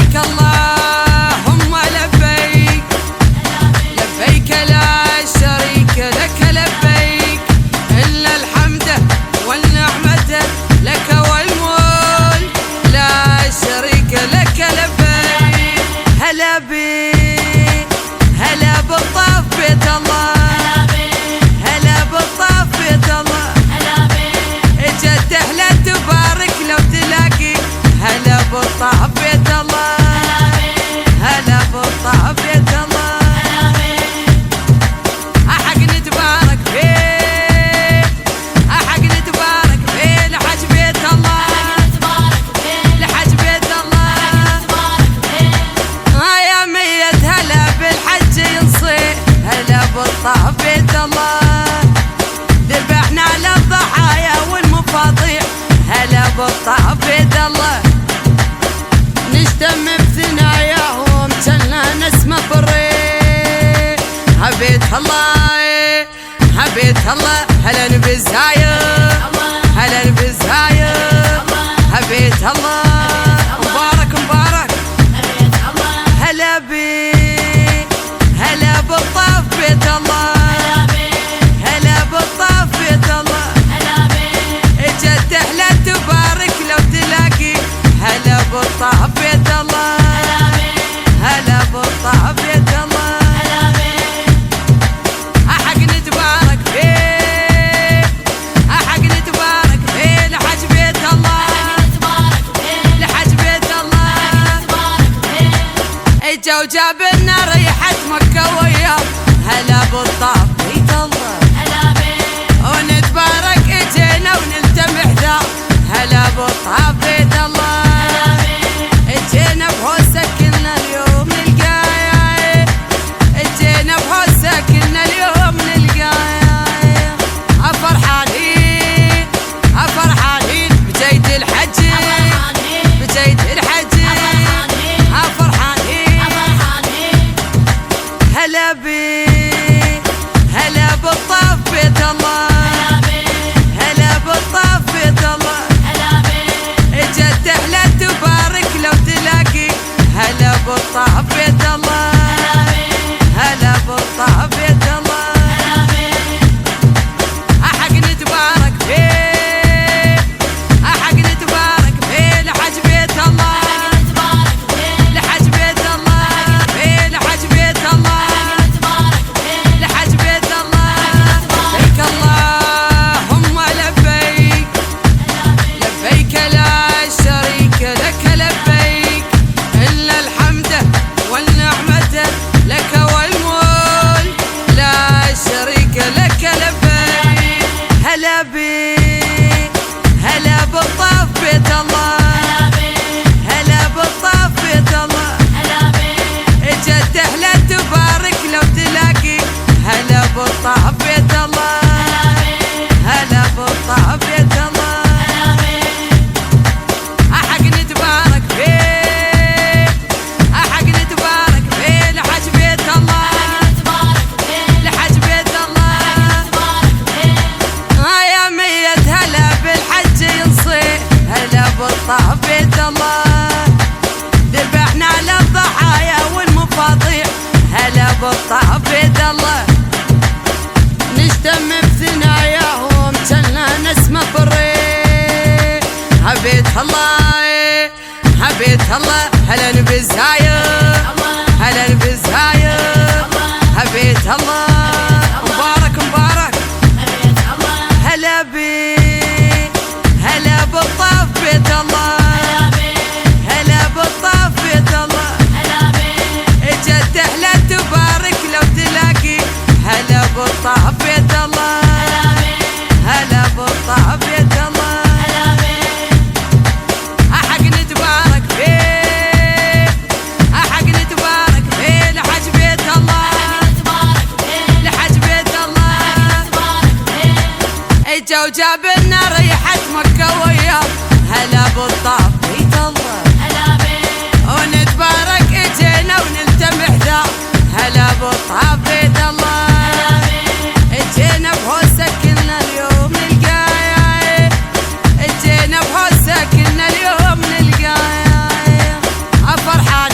لبيك اللهم لبيك، لبيك لا شريك لك لبيك، إن الحمد والنعمة لك والملك لا شريك لك لبيك. هلا بيك هلا بالطاف بيت الله، هلا بالطاف بيت الله، اجت اهلا تبارك لو تلاقي. هلا بالطاف بيت الله، هلا بالطاف بيت الله، احق نتبارك فيه، احق نتبارك فيه لحج بيت الله، لحج بيت الله. يا ميت هلا بالحج ينصيح، هلا بالطاف بيت الله، ذبحنا للضحايا والمفاضيح. هلا بالطاف بيت الله، نجتم بثناياهم جلنا نسمة بالريح. هبيت الله هبيت الله، هلا نبزاير، هلا نبزاير، هبيت الله مبارك مبارك. هلا بيك هلا بالطاف بيت الله، هلا بالطاف بيت الله، اجت اهلا تبارك لو تلاقي. هلا بالطاف بيت الله، هلا بالطاف بيت الله، احق نتبارك فيه، احق نتبارك فيه لحج بيت الله، لحج بيت الله. اجا وجاب لنا ريحة مكة وياه. هلا بالطاف بيت الله، ونتبارك اجينا ونلتمح ذا. هلا بالطاف بيت الله، اجينا بهوسة كلنا اليوم نلقايا، اجينا بهوسة كلنا اليوم نلقايا. افرحانين افرحانين بجيد الحج، بجيد الحج افرحانين. هلا بيك هلا بالطاف بيت الله، هلا بالطاف بيت الله، اجت اهلا تبارك لو تلاقي. هلا بالطاف بيت الله، هلا بالطاف بيت الله، احق نتبارك فيه، احق نتبارك فيه لحج بيت الله، لحج بيت الله، فيه لحج بيت الله، لحج بيت الله. لبيك اللهم لبيك، لبيك لا شريك لك لبيك، إن الحمد والنعمة لك والملك لا شريك لك لبيك. هلا بيك هلا بالطاف بيت الله، هلا بالطاف بيت الله، اجت اهلا تبارك لو تلاقي. هلا بالطاف بيت الله، هلا بالطاف بيت الله، احق نتبارك فيه، احق نتبارك فيه لحج بيت الله، لحج بيت الله. يا ميت هلا بالحج ينصيح، هلا بالطاف بيت الله، ذبحنا للضحايا والمفاضيح. هلا بالطاف بيت الله، نجتم بثناياهم جلنا نسمة بالريح. هبيت الله هبيت الله، هلا نبزاير، هلا نبزاير، هبيت الله مبارك مبارك. هلا بيك هلا بالطاف بيت الله، هلا بالطاف بيت الله، اجت اهلا تبارك لو تلاقي. هلا بالطاف بيت الله، هلا بالطاف بيت الله، احق نتبارك فيه، احق نتبارك فيه لحج بيت الله، لحج بيت الله. اجا وجاب لنا ريحة مكة وياه. هلا بالطاف بيت الله، ونتبارك اجينا ونلتمح ذا. هلا بالطاف بيت الله، اجينا بهوسة كلنا اليوم نلقايا، اجينا بهوسة كلنا اليوم نلقايا. افرحان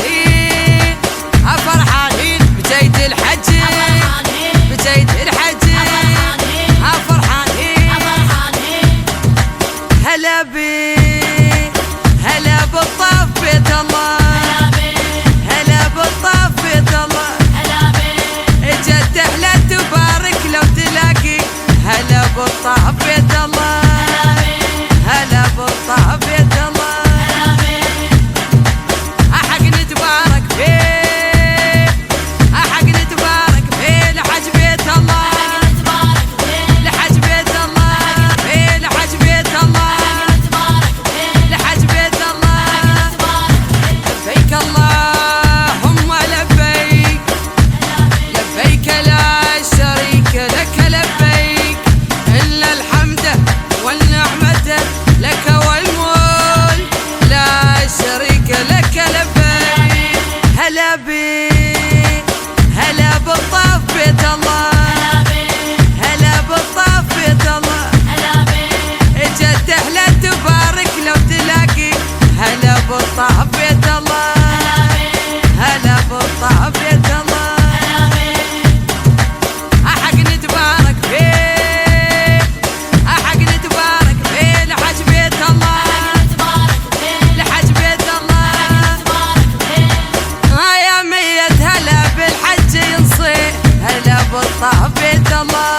هلا بي هلا بالطاف بيت الله هلا بالطاف بيت الله اجت تحلى تبارك لو تلاقي هلا بالطاف بيت الله هلا بالطاف بيت الله احق نتبارك فيه احق نتبارك فيه لحج بيت الله لحج بيت الله يا ميت هلا بالحج ينصيح هلا بالطاف بيت الله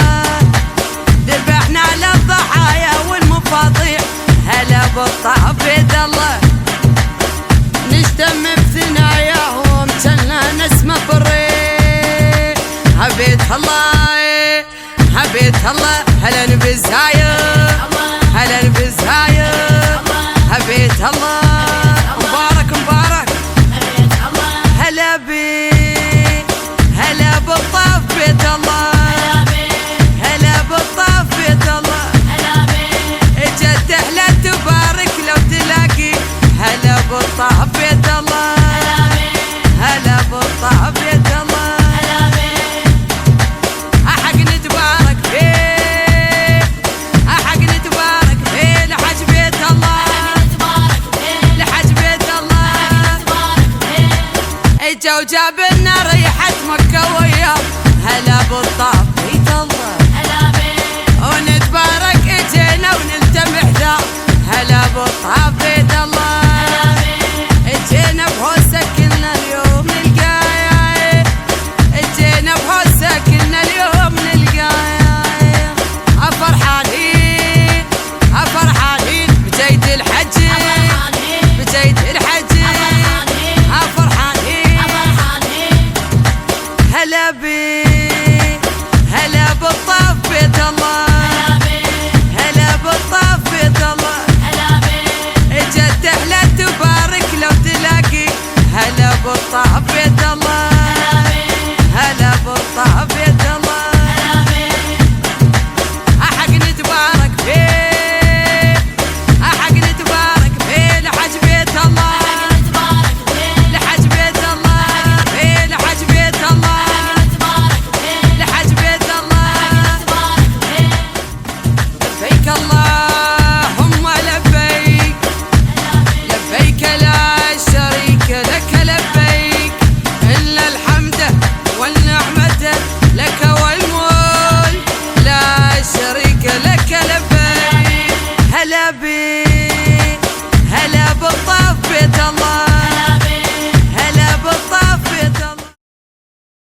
ذبحنا للضحايا والمفاضيع هلا بالطاف بيت الله نجتمع بثناياهم جلنا نسمة بالريح هبيت الله هبيت الله هلا نبزهايم هلا نبزهايم هبيت الله مبارك مبارك هلا بي هلا بالطاف بيت الله هلا بالطاف بيت الله اجت تحلى تبارك لو تلاقي هلا بالطاف بيت الله هلا بالطاف بيت الله احق نتبارك فيه احق نتبارك فيه لحج بيت الله لحج بيت الله اجا وجاب لنا ريحة مكة وياه هلا بالطاف بيت الله ونتبارك اجينا ونلتمح ذا هلا بالطاف بيت الله